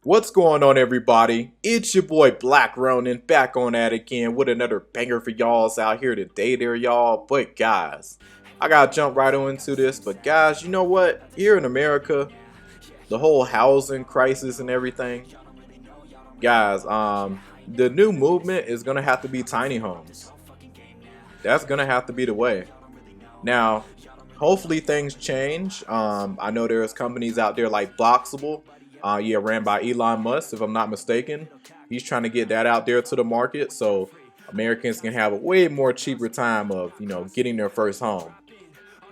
What's going on, everybody? It's your boy Black Ronin back on that again with another banger for y'all's out here today there, y'all. But guys, I gotta jump right on into this. But guys, you know what? Here in America, the whole housing crisis and everything, guys, the new movement is gonna have to be tiny homes. That's gonna have to be the way. Now, hopefully things change. I know there's companies out there like Boxable, yeah, ran by Elon Musk, if I'm not mistaken. He's trying to get that out there to the market so Americans can have a way more cheaper time of, getting their first home.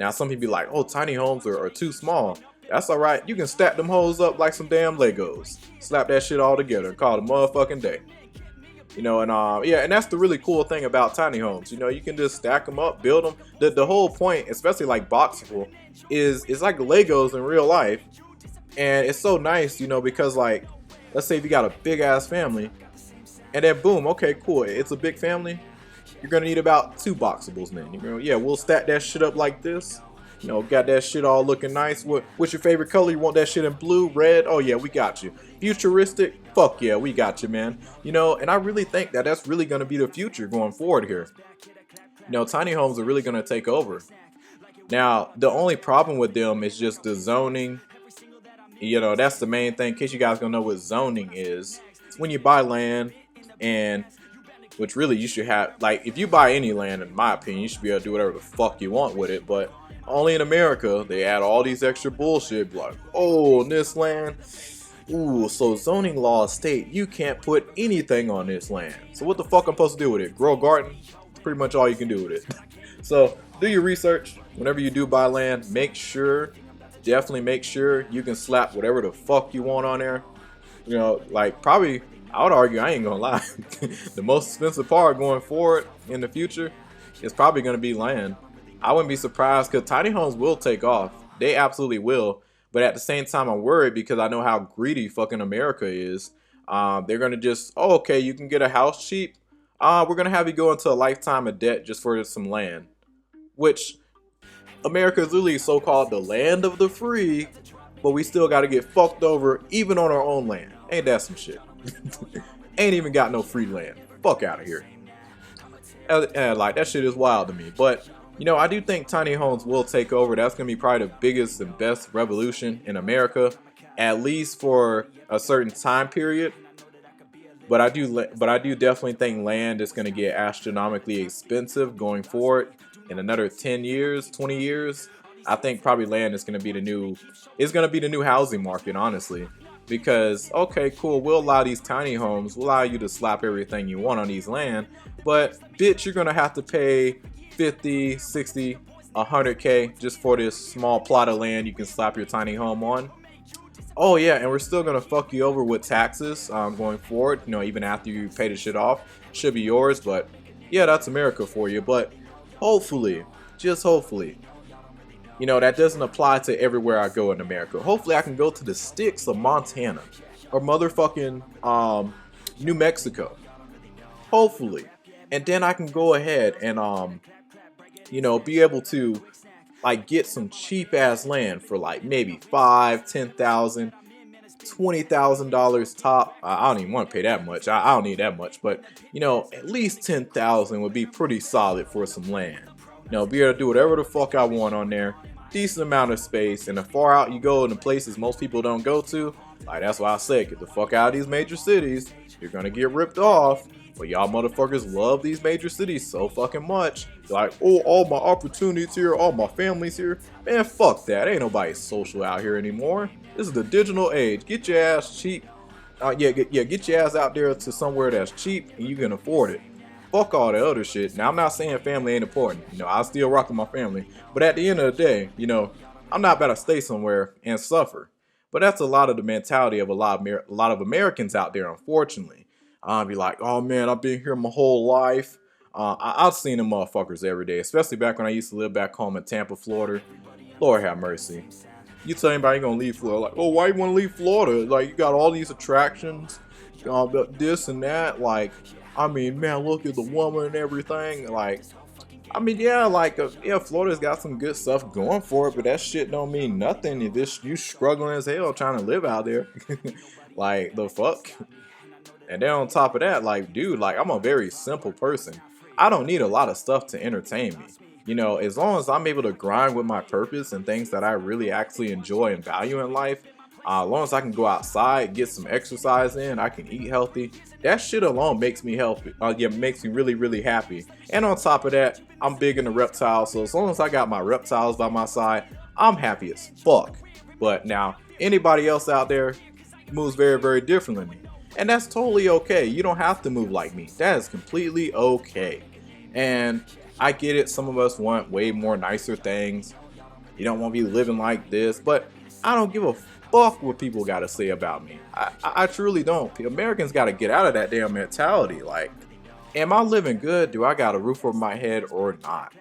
Now, some people be like, oh, tiny homes are too small. That's all right. You can stack them hoes up like some damn Legos. Slap that shit all together and call it a motherfucking day. Yeah, and that's the really cool thing about tiny homes. You can just stack them up, build them. The whole point, especially like Boxable, is it's like Legos in real life, and it's so nice, because like, let's say if you got a big ass family, and then boom, okay, cool, it's a big family. You're gonna need about 2 Boxables then. Yeah, we'll stack that shit up like this. Got that shit all looking nice. What's your favorite color? You want that shit in blue, red? Oh yeah, we got you. Futuristic? Fuck yeah, we got you, man. And I really think that that's really gonna be the future going forward here. Tiny homes are really gonna take over. Now, the only problem with them is just the zoning. That's the main thing. In case you guys don't know what zoning is, it's when you buy land, and which really you should have, like, if you buy any land, in my opinion, you should be able to do whatever the fuck you want with it. But only in America, they add all these extra bullshit, like, oh, on this land, ooh, so zoning laws state you can't put anything on this land. So what the fuck I'm supposed to do with it? Grow a garden? That's pretty much all you can do with it. So do your research. Whenever you do buy land, definitely make sure you can slap whatever the fuck you want on there. Like, probably, I would argue, I ain't gonna lie, the most expensive part going forward in the future is probably gonna be land. I wouldn't be surprised, because tiny homes will take off. They absolutely will. But at the same time, I'm worried because I know how greedy fucking America is. They're gonna just, oh, okay, you can get a house cheap. We're gonna have you go into a lifetime of debt just for some land, which America is literally so-called the land of the free, but we still got to get fucked over even on our own land. Ain't that some shit? Ain't even got no free land. Fuck out of here. And like, that shit is wild to me. But I do think tiny homes will take over. That's gonna be probably the biggest and best revolution in America, at least for a certain time period. But I do definitely think land is gonna get astronomically expensive going forward in another 10 years, 20 years. I think probably land is gonna be the new housing market, honestly. Because, okay, cool, we'll allow these tiny homes, we'll allow you to slap everything you want on these land, but bitch, you're gonna have to pay 50, 60, 100K just for this small plot of land you can slap your tiny home on. Oh yeah, and we're still gonna fuck you over with taxes going forward. Even after you pay the shit off, should be yours. But yeah, that's America for you. But hopefully, just hopefully, that doesn't apply to everywhere I go in America. Hopefully, I can go to the sticks of Montana or motherfucking New Mexico. Hopefully, and then I can go ahead and be able to, like, get some cheap ass land for like maybe $5,000, $10,000, $20,000 top. I don't even want to pay that much. I don't need that much, but at least 10,000 would be pretty solid for some land. Be able to do whatever the fuck I want on there. Decent amount of space, and the far out you go in the places most people don't go to, like, that's why I say get the fuck out of these major cities. You're gonna get ripped off. But y'all motherfuckers love these major cities so fucking much. Like, oh, all my opportunities here, all my family's here. Man, fuck that. Ain't nobody social out here anymore. This is the digital age. Get your ass cheap. Get your ass out there to somewhere that's cheap and you can afford it. Fuck all the other shit. Now, I'm not saying family ain't important. I still rock with my family. But at the end of the day, I'm not about to stay somewhere and suffer. But that's a lot of the mentality of a lot of Americans out there, unfortunately. I'll be like, oh man, I've been here my whole life. I've seen them motherfuckers every day, especially back when I used to live back home in Tampa, Florida. Lord have mercy. You tell anybody you're gonna leave Florida, like, oh, why you wanna leave Florida? Like, you got all these attractions, this and that. Like, I mean, man, look at the woman and everything. Like, I mean, yeah, like, yeah, Florida's got some good stuff going for it, but that shit don't mean nothing if you struggling as hell trying to live out there. Like, the fuck? And then on top of that, like, dude, like, I'm a very simple person. I don't need a lot of stuff to entertain me. You know, as long as I'm able to grind with my purpose and things that I really actually enjoy and value in life, as long as I can go outside, get some exercise in, I can eat healthy. That shit alone makes me healthy. Yeah, makes me really, really happy. And on top of that, I'm big into reptiles. So as long as I got my reptiles by my side, I'm happy as fuck. But now, anybody else out there moves very, very differently than me. And that's totally okay. You don't have to move like me. That is completely okay. And I get it. Some of us want way more nicer things. You don't want to be living like this. But I don't give a fuck what people got to say about me. I truly don't. Americans got to get out of that damn mentality. Like, am I living good? Do I got a roof over my head or not?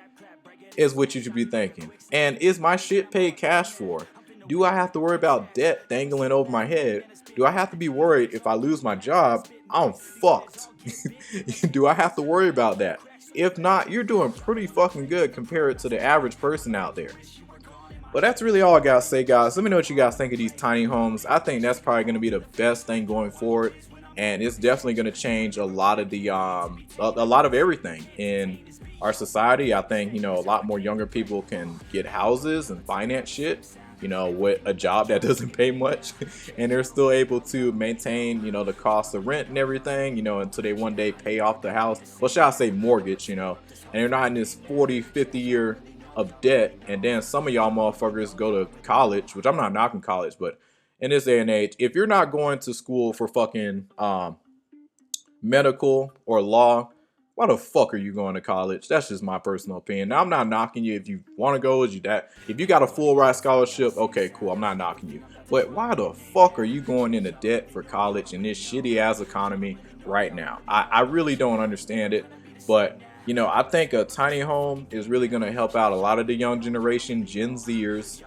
Is what you should be thinking. And is my shit paid cash for? Do I have to worry about debt dangling over my head? Do I have to be worried if I lose my job, I'm fucked? Do I have to worry about that? If not, you're doing pretty fucking good compared to the average person out there. But that's really all I gotta say, guys. Let me know what you guys think of these tiny homes. I think that's probably gonna be the best thing going forward, and it's definitely gonna change a lot of the a lot of everything in our society. I think, you know, a lot more younger people can get houses and finance shit, you know, with a job that doesn't pay much, and they're still able to maintain, you know, the cost of rent and everything, you know, until they one day pay off the house. Well, shall I say mortgage, you know, and they're not in this 40, 50 year of debt. And then some of y'all motherfuckers go to college, which I'm not knocking college, but in this day and age, if you're not going to school for fucking medical or law, why the fuck are you going to college? That's just my personal opinion. Now, I'm not knocking you if you want to go. If you got a full ride scholarship, okay, cool. I'm not knocking you. But why the fuck are you going into debt for college in this shitty ass economy right now? I really don't understand it. But, you know, I think a tiny home is really going to help out a lot of the young generation, Gen Zers,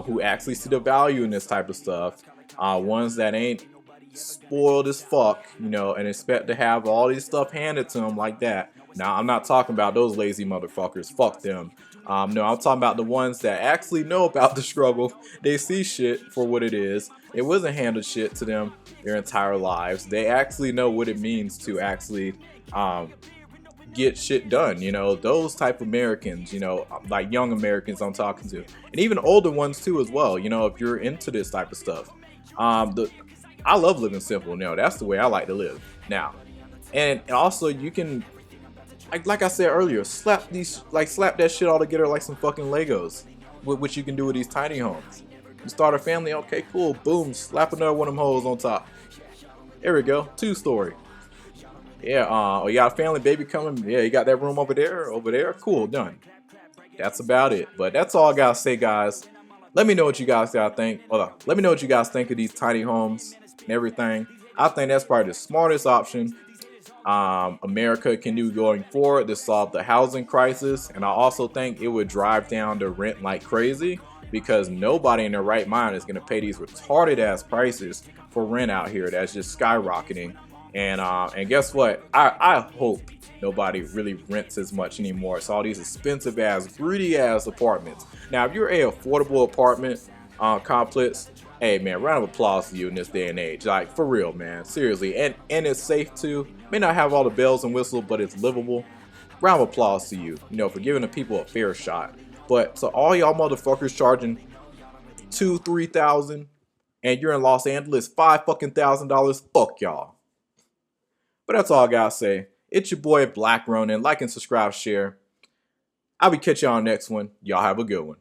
who actually see the value in this type of stuff. Ones that ain't spoiled as fuck, you know, and expect to have all this stuff handed to them like that. Now, I'm not talking about those lazy motherfuckers. Fuck them. No, I'm talking about the ones that actually know about the struggle. They see shit for what it is. It wasn't handed shit to them their entire lives. They actually know what it means to actually get shit done. You know, those type of Americans, you know, like young Americans I'm talking to, and even older ones too as well. You know, if you're into this type of stuff, I love living simple. Now, that's the way I like to live now. And also, you can, like I said earlier, slap that shit all together like some fucking Legos, which you can do with these tiny homes. You start a family, okay, cool, boom, slap another one of them hoes on top. There we go, 2-story. Yeah, you got a family, baby coming. Yeah, you got that room over there, cool, done. That's about it. But that's all I gotta say, guys. Let me know what you guys gotta think. Let me know what you guys think of these tiny homes and everything. I think that's probably the smartest option America can do going forward to solve the housing crisis. And I also think it would drive down the rent like crazy, because nobody in their right mind is going to pay these retarded ass prices for rent out here that's just skyrocketing. And guess what? I hope nobody really rents as much anymore. It's all these expensive ass, greedy ass apartments. Now, if you're a affordable apartment complex, hey man, round of applause to you in this day and age. Like, for real, man, seriously. And it's safe too. May not have all the bells and whistles, but it's livable. Round of applause to you, you know, for giving the people a fair shot. But so all y'all motherfuckers charging $2,000-3,000, and you're in Los Angeles $5,000, fuck y'all. But that's all I gotta say. It's your boy Black Ronin. Like and subscribe, share. I'll be catching y'all on the next one. Y'all have a good one.